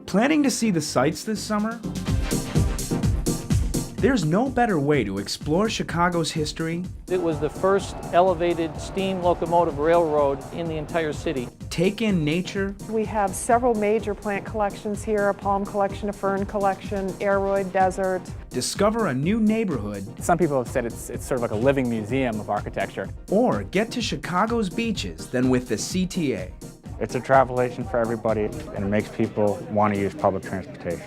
Planning to see the sights this summer? There's no better way to explore Chicago's history. It was the first elevated steam locomotive railroad in the entire city. Take in nature. We have several major plant collections here, a palm collection, a fern collection, aroid desert. Discover a new neighborhood. Some people have said it's sort of like a living museum of architecture. Or get to Chicago's beaches than with the CTA. It's a travel agent for everybody, and it makes people want to use public transportation.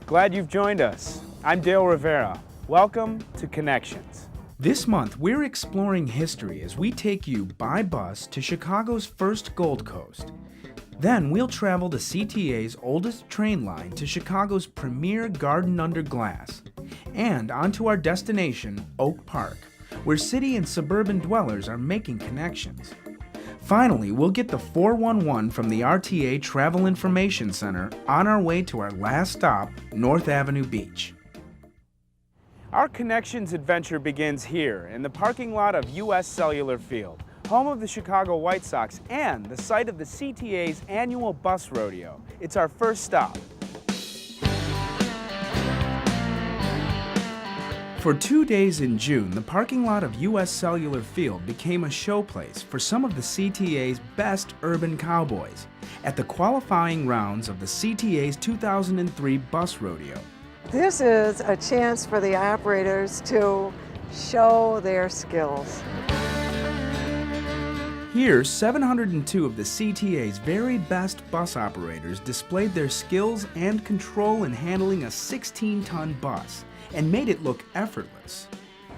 Glad you've joined us. I'm Dale Rivera. Welcome to Connections. This month, we're exploring history as we take you by bus to Chicago's first Gold Coast. Then we'll travel the CTA's oldest train line to Chicago's premier garden under glass, and onto our destination, Oak Park, where city and suburban dwellers are making connections. Finally, we'll get the 411 from the RTA Travel Information Center on our way to our last stop, North Avenue Beach. Our Connections adventure begins here in the parking lot of U.S. Cellular Field, home of the Chicago White Sox and the site of the CTA's annual bus rodeo. It's our first stop. For 2 days in June, the parking lot of U.S. Cellular Field became a showplace for some of the CTA's best urban cowboys at the qualifying rounds of the CTA's 2003 bus rodeo. This is a chance for the operators to show their skills. Here, 702 of the CTA's very best bus operators displayed their skills and control in handling a 16-ton bus and made it look effortless.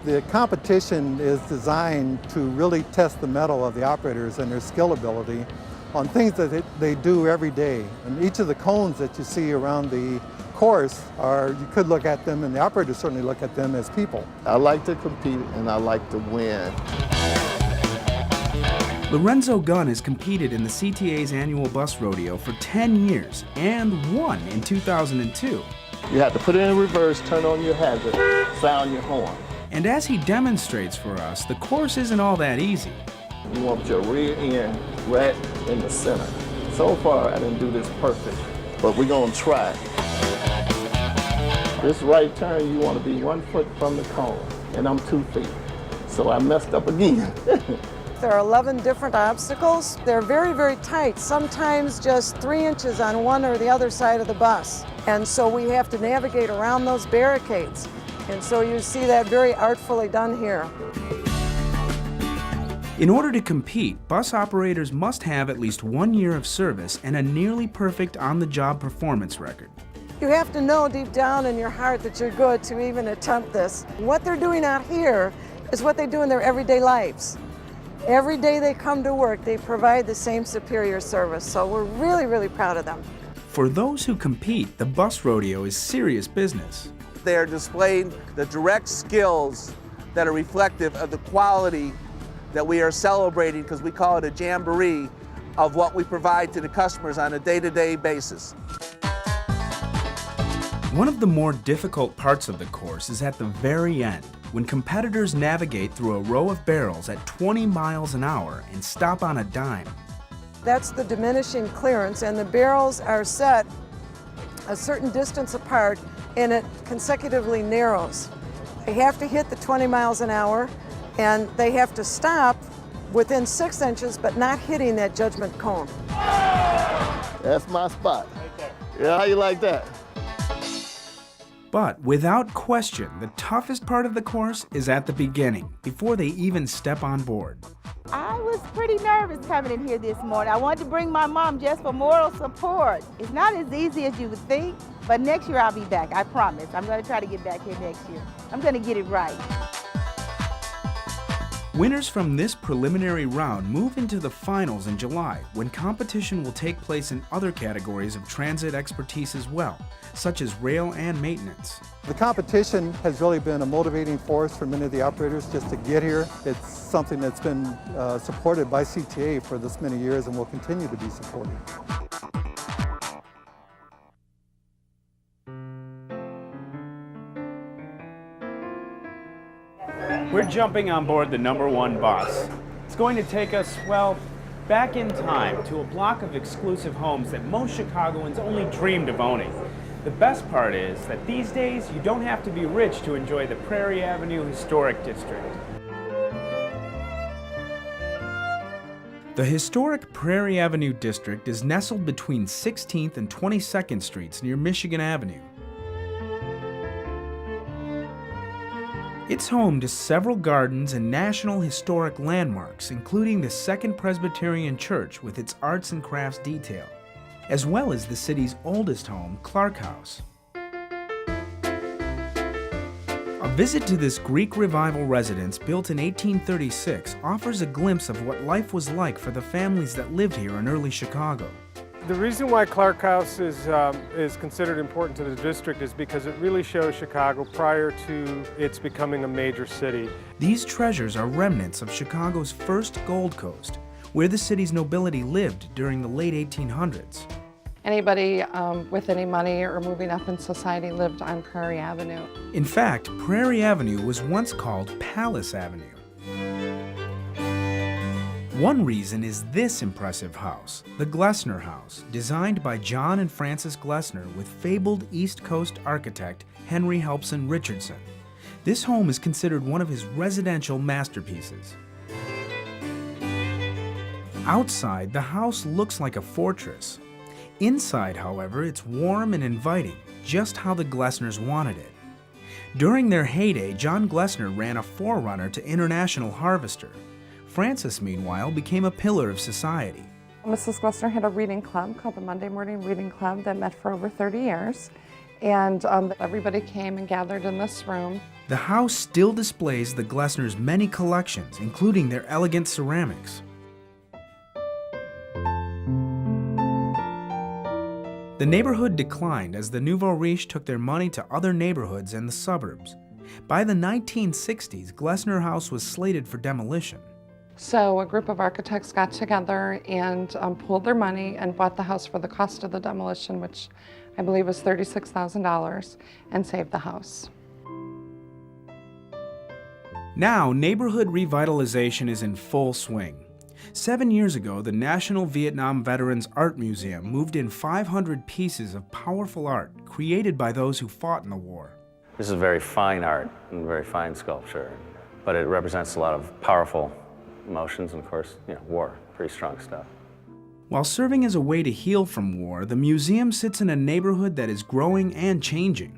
The competition is designed to really test the mettle of the operators and their skill ability on things that they do every day. And each of the cones that you see around the course you could look at them, and the operators certainly look at them as people. I like to compete and I like to win. Lorenzo Gunn has competed in the CTA's annual bus rodeo for 10 years and won in 2002. You have to put it in reverse, turn on your hazard, sound your horn. And as he demonstrates for us, the course isn't all that easy. You want your rear end right in the center. So far, I didn't do this perfect, but we're gonna try. This right turn, you want to be 1 foot from the cone, and I'm 2 feet. So I messed up again. There are 11 different obstacles. They're very, very tight, sometimes just 3 inches on one or the other side of the bus. And so we have to navigate around those barricades. And so you see that very artfully done here. In order to compete, bus operators must have at least 1 year of service and a nearly perfect on-the-job performance record. You have to know deep down in your heart that you're good to even attempt this. What they're doing out here is what they do in their everyday lives. Every day they come to work, they provide the same superior service, so we're really, really proud of them. For those who compete, the bus rodeo is serious business. They are displaying the direct skills that are reflective of the quality that we are celebrating, because we call it a jamboree of what we provide to the customers on a day-to-day basis. One of the more difficult parts of the course is at the very end, when competitors navigate through a row of barrels at 20 miles an hour and stop on a dime. That's the diminishing clearance, and the barrels are set a certain distance apart and it consecutively narrows. They have to hit the 20 miles an hour and they have to stop within 6 inches but not hitting that judgment cone. That's my spot. Yeah, how you like that? But without question, the toughest part of the course is at the beginning, before they even step on board. I was pretty nervous coming in here this morning. I wanted to bring my mom just for moral support. It's not as easy as you would think, but next year I'll be back, I promise. I'm going to try to get back here next year. I'm going to get it right. Winners from this preliminary round move into the finals in July, when competition will take place in other categories of transit expertise as well, such as rail and maintenance. The competition has really been a motivating force for many of the operators just to get here. It's something that's been supported by CTA for this many years and will continue to be supported. We're jumping on board the #1 bus. It's going to take us, well, back in time to a block of exclusive homes that most Chicagoans only dreamed of owning. The best part is that these days you don't have to be rich to enjoy the Prairie Avenue Historic District. The historic Prairie Avenue district is nestled between 16th and 22nd Streets near Michigan Avenue. It's home to several gardens and national historic landmarks, including the Second Presbyterian Church with its arts and crafts detail, as well as the city's oldest home, Clark House. A visit to this Greek Revival residence, built in 1836, offers a glimpse of what life was like for the families that lived here in early Chicago. The reason why Clark House is considered important to the district is because it really shows Chicago prior to its becoming a major city. These treasures are remnants of Chicago's first Gold Coast, where the city's nobility lived during the late 1800s. Anybody with any money or moving up in society lived on Prairie Avenue. In fact, Prairie Avenue was once called Palace Avenue. One reason is this impressive house, the Glessner House, designed by John and Frances Glessner with fabled East Coast architect Henry Helpson Richardson. This home is considered one of his residential masterpieces. Outside, the house looks like a fortress. Inside, however, it's warm and inviting, just how the Glessners wanted it. During their heyday, John Glessner ran a forerunner to International Harvester. Frances, meanwhile, became a pillar of society. Mrs. Glessner had a reading club called the Monday Morning Reading Club that met for over 30 years. And everybody came and gathered in this room. The house still displays the Glessners' many collections, including their elegant ceramics. The neighborhood declined as the nouveau riche took their money to other neighborhoods and the suburbs. By the 1960s, Glessner House was slated for demolition. So a group of architects got together and pooled their money and bought the house for the cost of the demolition, which I believe was $36,000, and saved the house. Now, neighborhood revitalization is in full swing. 7 years ago, the National Vietnam Veterans Art Museum moved in 500 pieces of powerful art created by those who fought in the war. This is very fine art and very fine sculpture, but it represents a lot of powerful emotions and, of course, war, pretty strong stuff. While serving as a way to heal from war, the museum sits in a neighborhood that is growing and changing.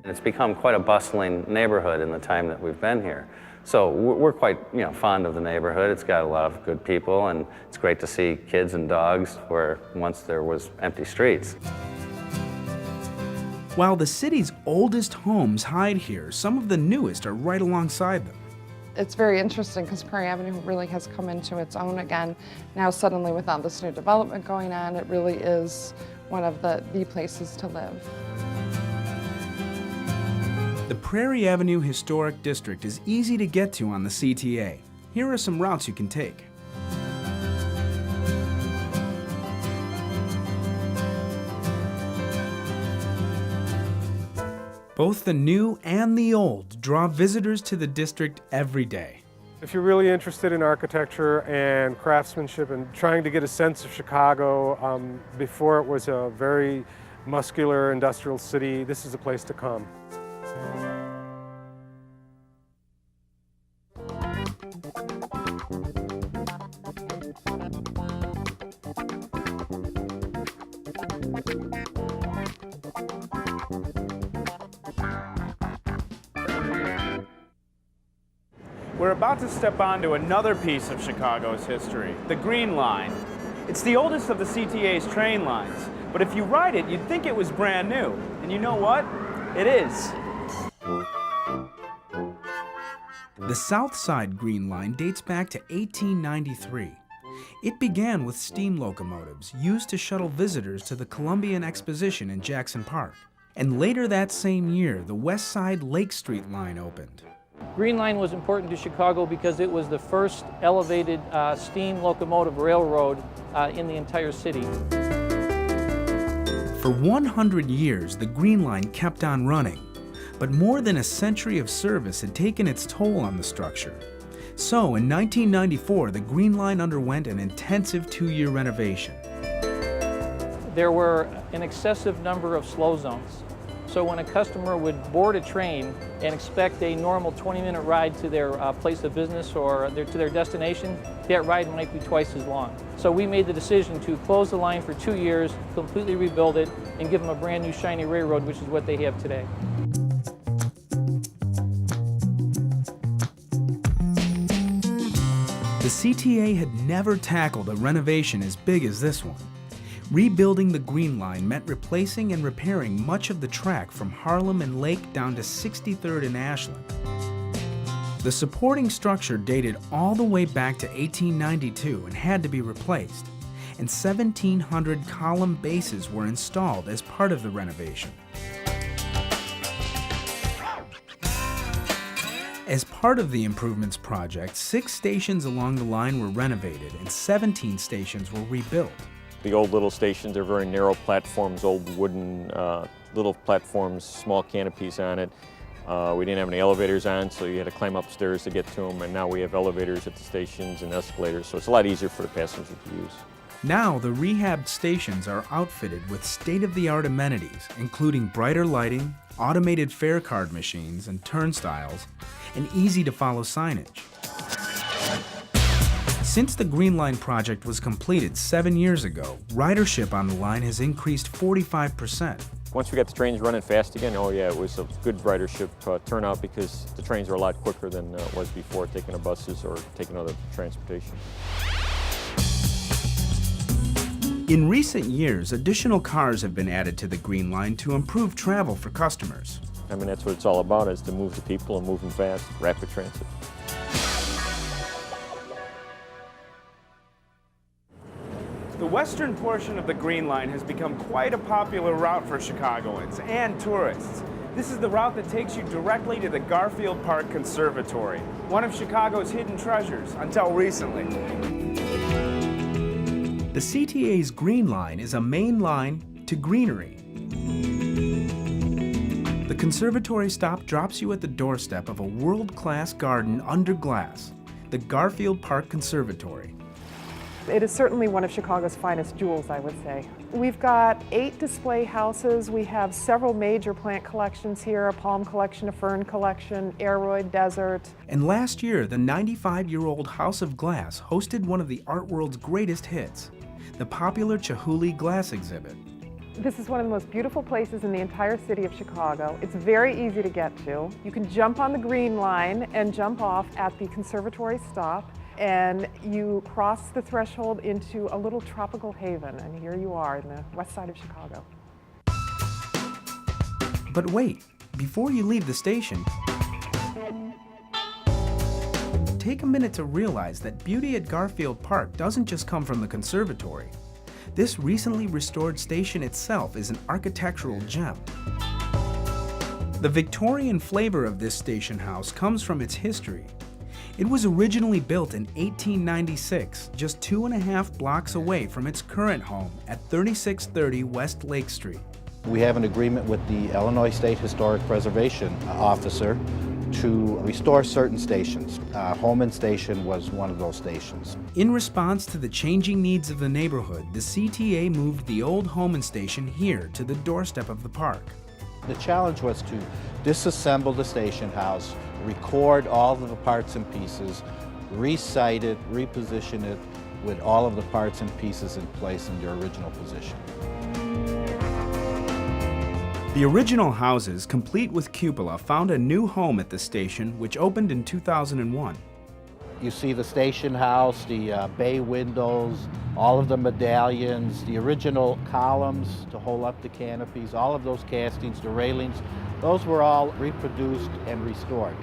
It's become quite a bustling neighborhood in the time that we've been here. So we're quite, fond of the neighborhood. It's got a lot of good people, and it's great to see kids and dogs where once there was empty streets. While the city's oldest homes hide here, some of the newest are right alongside them. It's very interesting because Prairie Avenue really has come into its own again. Now suddenly with all this new development going on, it really is one of the places to live. The Prairie Avenue Historic District is easy to get to on the CTA. Here are some routes you can take. Both the new and the old draw visitors to the district every day. If you're really interested in architecture and craftsmanship and trying to get a sense of Chicago before it was a very muscular industrial city, this is a place to come. We're about to step onto another piece of Chicago's history, the Green Line. It's the oldest of the CTA's train lines, but if you ride it, you'd think it was brand new. And you know what? It is. The South Side Green Line dates back to 1893. It began with steam locomotives used to shuttle visitors to the Columbian Exposition in Jackson Park. And later that same year, the West Side Lake Street line opened. Green Line was important to Chicago because it was the first elevated steam locomotive railroad in the entire city. For 100 years, the Green Line kept on running, but more than a century of service had taken its toll on the structure. So in 1994, the Green Line underwent an intensive 2-year renovation. There were an excessive number of slow zones. So when a customer would board a train and expect a normal 20-minute ride to their place of business or to their destination, that ride might be twice as long. So we made the decision to close the line for 2 years, completely rebuild it, and give them a brand new shiny railroad, which is what they have today. The CTA had never tackled a renovation as big as this one. Rebuilding the Green Line meant replacing and repairing much of the track from Harlem and Lake down to 63rd and Ashland. The supporting structure dated all the way back to 1892 and had to be replaced, and 1,700 column bases were installed as part of the renovation. As part of the improvements project, 6 stations along the line were renovated and 17 stations were rebuilt. The old little stations are very narrow platforms, old wooden little platforms, small canopies on it. We didn't have any elevators on, so you had to climb upstairs to get to them, and now we have elevators at the stations and escalators, so it's a lot easier for the passengers to use. Now the rehabbed stations are outfitted with state-of-the-art amenities, including brighter lighting, automated fare card machines and turnstiles, and easy-to-follow signage. Since the Green Line project was completed 7 years ago, ridership on the line has increased 45%. Once we got the trains running fast again, oh yeah, it was a good ridership turnout because the trains are a lot quicker than it was before taking the buses or taking other transportation. In recent years, additional cars have been added to the Green Line to improve travel for customers. I mean, that's what it's all about, is to move the people and move them fast, rapid transit. The western portion of the Green Line has become quite a popular route for Chicagoans and tourists. This is the route that takes you directly to the Garfield Park Conservatory, one of Chicago's hidden treasures until recently. The CTA's Green Line is a main line to greenery. The conservatory stop drops you at the doorstep of a world-class garden under glass, the Garfield Park Conservatory. It is certainly one of Chicago's finest jewels, I would say. We've got 8 display houses. We have several major plant collections here, a palm collection, a fern collection, aroid, desert. And last year, the 95-year-old House of Glass hosted one of the art world's greatest hits, the popular Chihuly Glass exhibit. This is one of the most beautiful places in the entire city of Chicago. It's very easy to get to. You can jump on the Green Line and jump off at the conservatory stop, and you cross the threshold into a little tropical haven, and here you are in the west side of Chicago. But wait, before you leave the station, take a minute to realize that beauty at Garfield Park doesn't just come from the conservatory. This recently restored station itself is an architectural gem. The Victorian flavor of this station house comes from its history. It was originally built in 1896, just 2.5 blocks away from its current home at 3630 West Lake Street. We have an agreement with the Illinois State Historic Preservation Officer to restore certain stations. Holman Station was one of those stations. In response to the changing needs of the neighborhood, the CTA moved the old Holman Station here to the doorstep of the park. The challenge was to disassemble the station house, record all of the parts and pieces, resite it, reposition it with all of the parts and pieces in place in their original position. The original houses, complete with cupola, found a new home at the station, which opened in 2001. You see the station house, the bay windows, all of the medallions, the original columns to hold up the canopies, all of those castings, the railings, those were all reproduced and restored.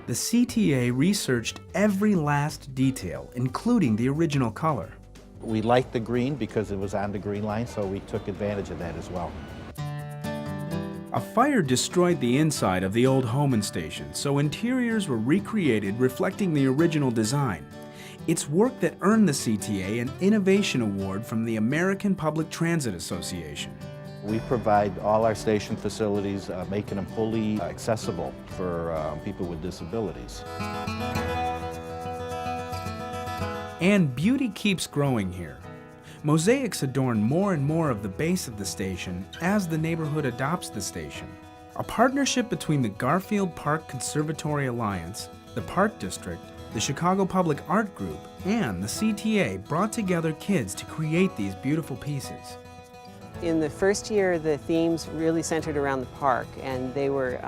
The CTA researched every last detail, including the original color. We liked the green because it was on the green line, so we took advantage of that as well. A fire destroyed the inside of the old Homan station, so interiors were recreated reflecting the original design. It's work that earned the CTA an Innovation Award from the American Public Transit Association. We provide all our station facilities, making them fully accessible for people with disabilities. And beauty keeps growing here. Mosaics adorn more and more of the base of the station as the neighborhood adopts the station. A partnership between the Garfield Park Conservatory Alliance, the Park District, the Chicago Public Art Group, and the CTA brought together kids to create these beautiful pieces. In the first year, the themes really centered around the park, and they were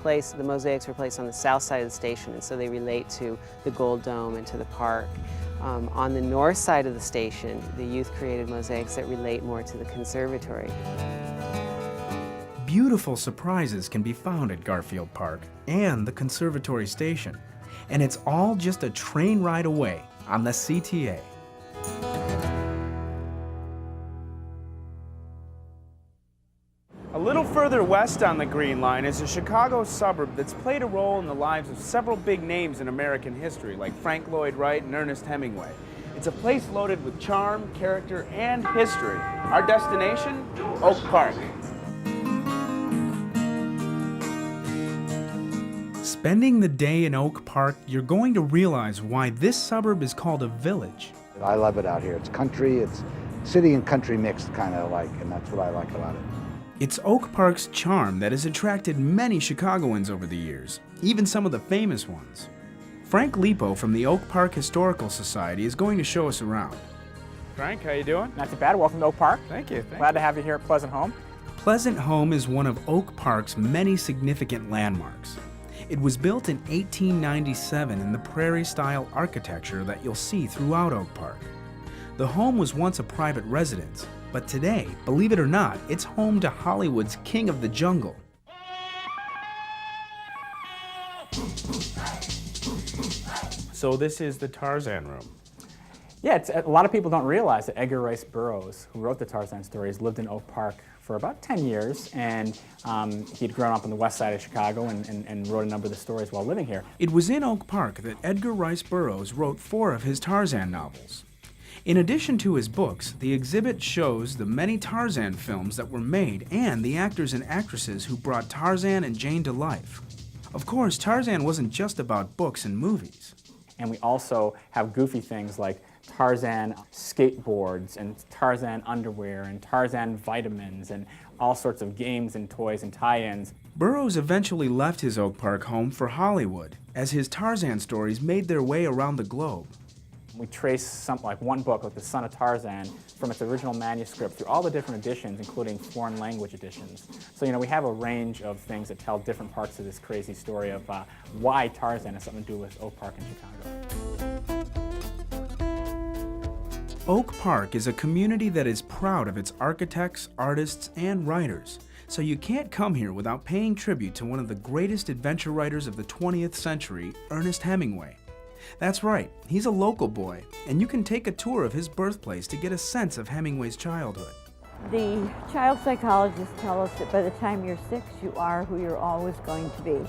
the mosaics were placed on the south side of the station, and so they relate to the Gold Dome and to the park. On the north side of the station, the youth created mosaics that relate more to the conservatory. Beautiful surprises can be found at Garfield Park and the Conservatory Station, and it's all just a train ride away on the CTA. A little further west on the Green Line is a Chicago suburb that's played a role in the lives of several big names in American history, like Frank Lloyd Wright and Ernest Hemingway. It's a place loaded with charm, character, and history. Our destination, Oak Park. Spending the day in Oak Park, you're going to realize why this suburb is called a village. I love it out here. It's country, it's city and country mixed kind of like, and that's what I like about it. It's Oak Park's charm that has attracted many Chicagoans over the years, even some of the famous ones. Frank Lipo from the Oak Park Historical Society is going to show us around. Frank, how you doing? Not too bad. Welcome to Oak Park. Thank you. Glad to have you here at Pleasant Home. Pleasant Home is one of Oak Park's many significant landmarks. It was built in 1897 in the prairie-style architecture that you'll see throughout Oak Park. The home was once a private residence, but today, believe it or not, it's home to Hollywood's King of the Jungle. So this is the Tarzan room. Yeah, a lot of people don't realize that Edgar Rice Burroughs, who wrote the Tarzan stories, lived in Oak Park for about 10 years, and he'd grown up on the west side of Chicago and wrote a number of the stories while living here. It was in Oak Park that Edgar Rice Burroughs wrote 4 of his Tarzan novels. In addition to his books, the exhibit shows the many Tarzan films that were made and the actors and actresses who brought Tarzan and Jane to life. Of course, Tarzan wasn't just about books and movies. And we also have goofy things like Tarzan skateboards and Tarzan underwear and Tarzan vitamins and all sorts of games and toys and tie-ins. Burroughs eventually left his Oak Park home for Hollywood as his Tarzan stories made their way around the globe. We trace something like one book, like The Son of Tarzan, from its original manuscript through all the different editions, including foreign language editions. So, we have a range of things that tell different parts of this crazy story of why Tarzan has something to do with Oak Park in Chicago. Oak Park is a community that is proud of its architects, artists, and writers. So you can't come here without paying tribute to one of the greatest adventure writers of the 20th century, Ernest Hemingway. That's right, he's a local boy, and you can take a tour of his birthplace to get a sense of Hemingway's childhood. The child psychologists tell us that by the time you're 6, you are who you're always going to be.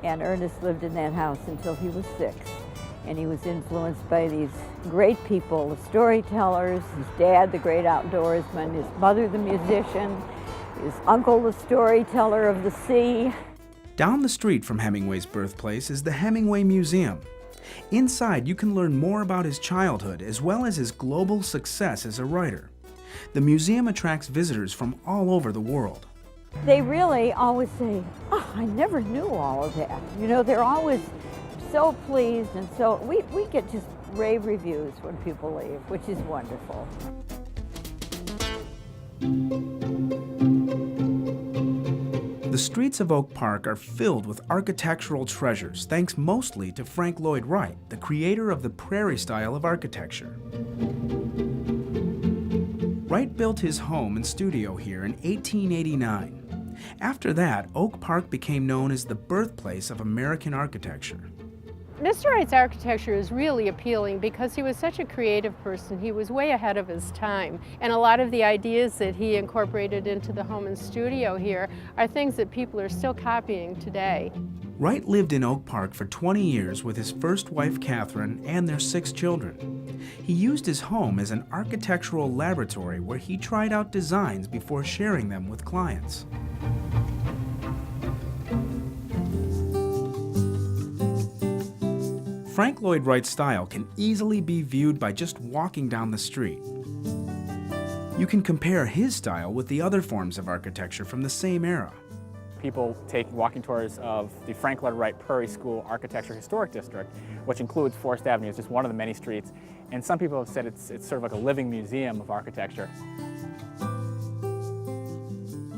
And Ernest lived in that house until he was 6. And he was influenced by these great people, the storytellers, his dad, the great outdoorsman, his mother, the musician, his uncle, the storyteller of the sea. Down the street from Hemingway's birthplace is the Hemingway Museum. Inside, you can learn more about his childhood as well as his global success as a writer. The museum attracts visitors from all over the world. They really always say, "Oh, I never knew all of that." They're always so pleased, and so we get just rave reviews when people leave, which is wonderful. The streets of Oak Park are filled with architectural treasures, thanks mostly to Frank Lloyd Wright, the creator of the prairie style of architecture. Wright built his home and studio here in 1889. After that, Oak Park became known as the birthplace of American architecture. Mr. Wright's architecture is really appealing because he was such a creative person. He was way ahead of his time. And a lot of the ideas that he incorporated into the home and studio here are things that people are still copying today. Wright lived in Oak Park for 20 years with his first wife, Catherine, and their 6 children. He used his home as an architectural laboratory where he tried out designs before sharing them with clients. Frank Lloyd Wright's style can easily be viewed by just walking down the street. You can compare his style with the other forms of architecture from the same era. People take walking tours of the Frank Lloyd Wright Prairie School Architecture Historic District, which includes Forest Avenue. It's just one of the many streets. And some people have said it's sort of like a living museum of architecture.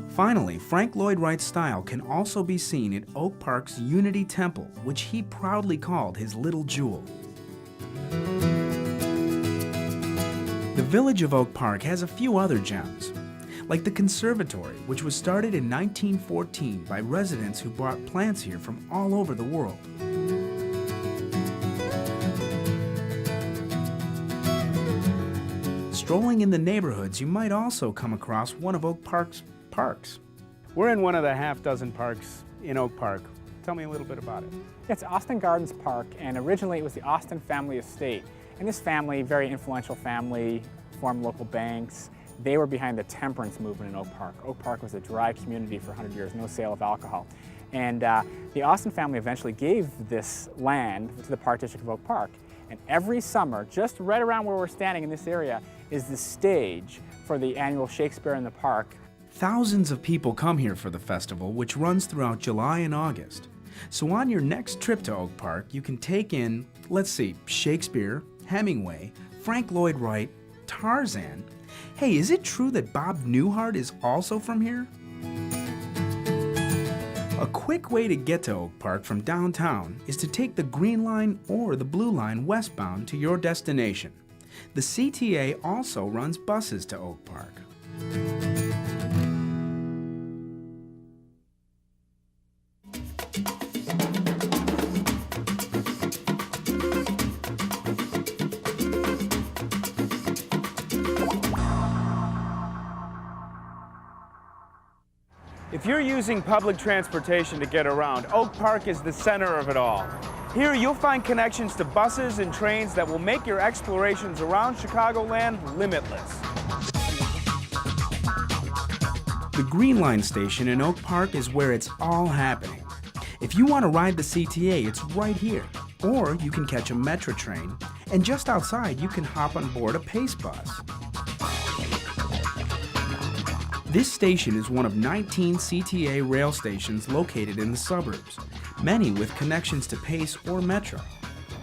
Finally, Frank Lloyd Wright's style can also be seen at Oak Park's Unity Temple, which he proudly called his little jewel. The village of Oak Park has a few other gems, like the Conservatory, which was started in 1914 by residents who brought plants here from all over the world. Strolling in the neighborhoods, you might also come across one of Oak Park's parks. We're in one of the half-dozen parks in Oak Park. Tell me a little bit about it. It's Austin Gardens Park, and originally it was the Austin family estate. And this family, very influential family, formed local banks. They were behind the temperance movement in Oak Park. Oak Park was a dry community for 100 years, no sale of alcohol. And the Austin family eventually gave this land to the Park District of Oak Park. And every summer, just right around where we're standing in this area, is the stage for the annual Shakespeare in the Park. Thousands of people come here for the festival, which runs throughout July and August. So on your next trip to Oak Park, you can take in, let's see, Shakespeare, Hemingway, Frank Lloyd Wright, Tarzan. Hey, is it true that Bob Newhart is also from here? A quick way to get to Oak Park from downtown is to take the Green Line or the Blue Line westbound to your destination. The CTA also runs buses to Oak Park. If you're using public transportation to get around, Oak Park is the center of it all. Here you'll find connections to buses and trains that will make your explorations around Chicagoland limitless. The Green Line station in Oak Park is where it's all happening. If you want to ride the CTA, it's right here. Or you can catch a Metra train, and just outside you can hop on board a Pace bus. This station is one of 19 CTA rail stations located in the suburbs, many with connections to Pace or Metra.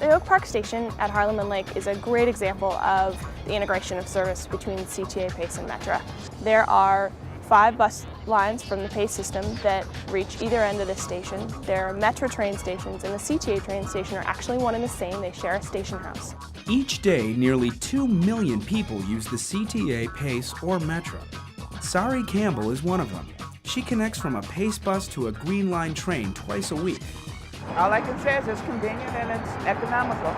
The Oak Park station at Harlem and Lake is a great example of the integration of service between CTA, Pace, and Metra. There are 5 bus lines from the Pace system that reach either end of this station. There are Metra train stations, and the CTA train station are actually one and the same. They share a station house. Each day, nearly 2 million people use the CTA, Pace, or Metra. Sari Campbell is one of them. She connects from a Pace bus to a Green Line train twice a week. All I can say is it's convenient and it's economical.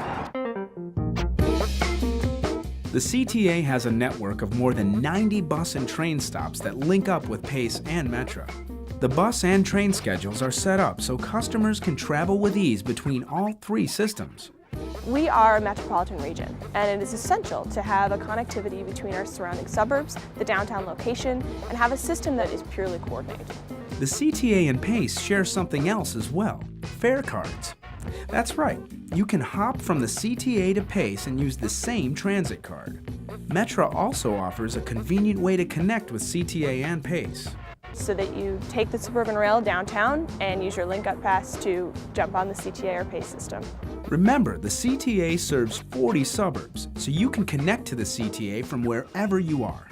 The CTA has a network of more than 90 bus and train stops that link up with Pace and Metra. The bus and train schedules are set up so customers can travel with ease between all 3 systems. We are a metropolitan region, and it is essential to have a connectivity between our surrounding suburbs, the downtown location, and have a system that is purely coordinated. The CTA and Pace share something else as well, fare cards. That's right, you can hop from the CTA to Pace and use the same transit card. Metra also offers a convenient way to connect with CTA and Pace. So that you take the suburban rail downtown and use your link-up pass to jump on the CTA or Pace system. Remember, the CTA serves 40 suburbs, so you can connect to the CTA from wherever you are.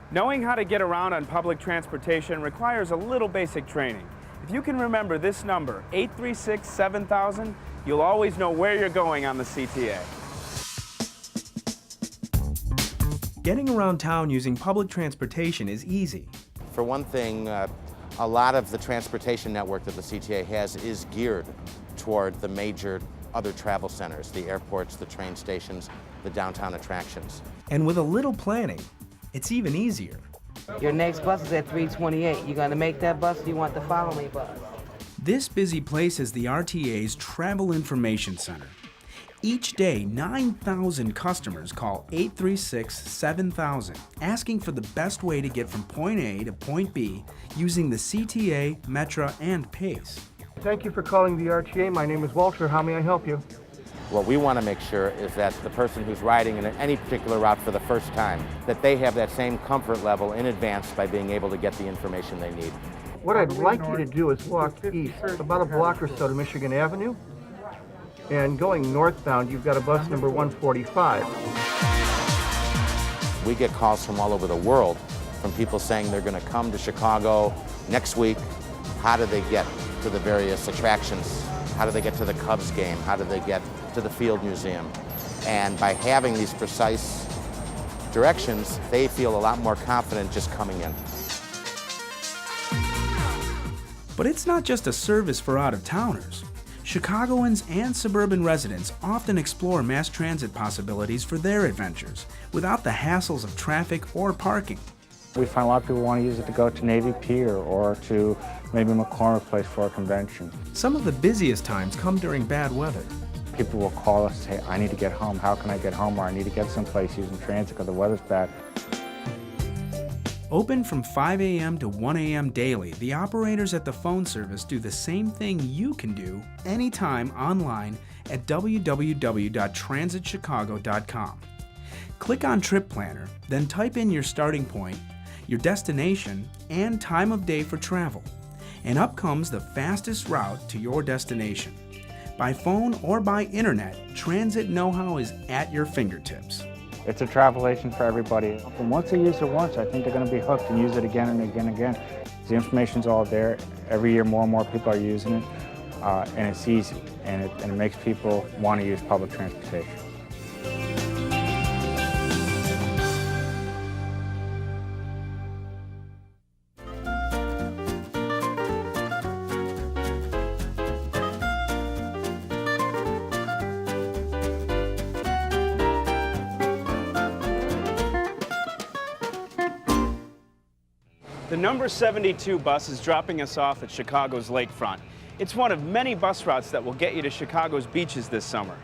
Knowing how to get around on public transportation requires a little basic training. If you can remember this number, 836-7000, you'll always know where you're going on the CTA. Getting around town using public transportation is easy. For one thing, a lot of the transportation network that the CTA has is geared toward the major other travel centers, the airports, the train stations, the downtown attractions. And with a little planning, it's even easier. Your next bus is at 3:28. You gonna make that bus or you want the following bus? This busy place is the RTA's Travel Information Center. Each day, 9,000 customers call 836-7000, asking for the best way to get from point A to point B using the CTA, Metra, and PACE. Thank you for calling the RTA. My name is Walter. How may I help you? What we want to make sure is that the person who's riding in any particular route for the first time, that they have that same comfort level in advance by being able to get the information they need. What I'd like you to do is walk east, about a block or so to Michigan Avenue. And going northbound, you've got a bus number 145. We get calls from all over the world from people saying they're going to come to Chicago next week. How do they get to the various attractions? How do they get to the Cubs game? How do they get to the Field Museum? And by having these precise directions, they feel a lot more confident just coming in. But it's not just a service for out-of-towners. Chicagoans and suburban residents often explore mass transit possibilities for their adventures without the hassles of traffic or parking. We find a lot of people want to use it to go to Navy Pier or to maybe McCormick Place for a convention. Some of the busiest times come during bad weather. People will call us and say, I need to get home. How can I get home? Or I need to get someplace using transit because the weather's bad. Open from 5 a.m. to 1 a.m. daily, the operators at the phone service do the same thing you can do anytime online at www.transitchicago.com. Click on Trip Planner, then type in your starting point, your destination, and time of day for travel. And up comes the fastest route to your destination. By phone or by internet, transit know-how is at your fingertips. It's a travel agent for everybody. And once they use it once, I think they're going to be hooked and use it again and again and again. The information's all there. Every year more and more people are using it, and it's easy, and it makes people want to use public transportation. The number 72 bus is dropping us off at Chicago's lakefront. It's one of many bus routes that will get you to Chicago's beaches this summer.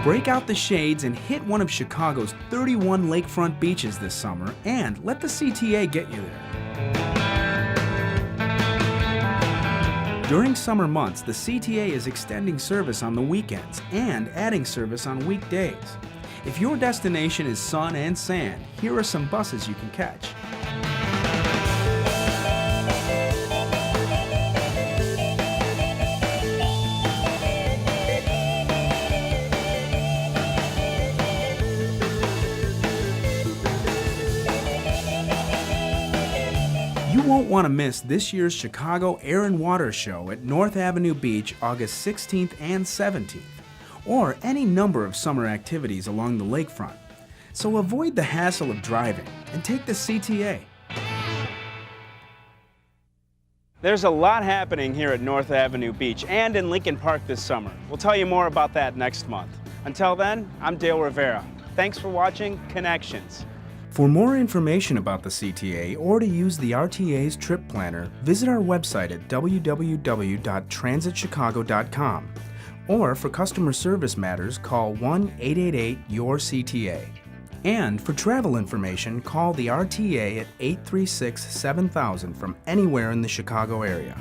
Break out the shades and hit one of Chicago's 31 lakefront beaches this summer, and let the CTA get you there. During summer months, the CTA is extending service on the weekends and adding service on weekdays. If your destination is sun and sand, here are some buses you can catch. You won't want to miss this year's Chicago Air and Water Show at North Avenue Beach, August 16th and 17th. Or any number of summer activities along the lakefront. So avoid the hassle of driving and take the CTA. There's a lot happening here at North Avenue Beach and in Lincoln Park this summer. We'll tell you more about that next month. Until then, I'm Dale Rivera. Thanks for watching Connections. For more information about the CTA or to use the RTA's trip planner, visit our website at www.transitchicago.com. Or for customer service matters, call 1-888-YOUR-CTA. And for travel information, call the RTA at 836-7000 from anywhere in the Chicago area.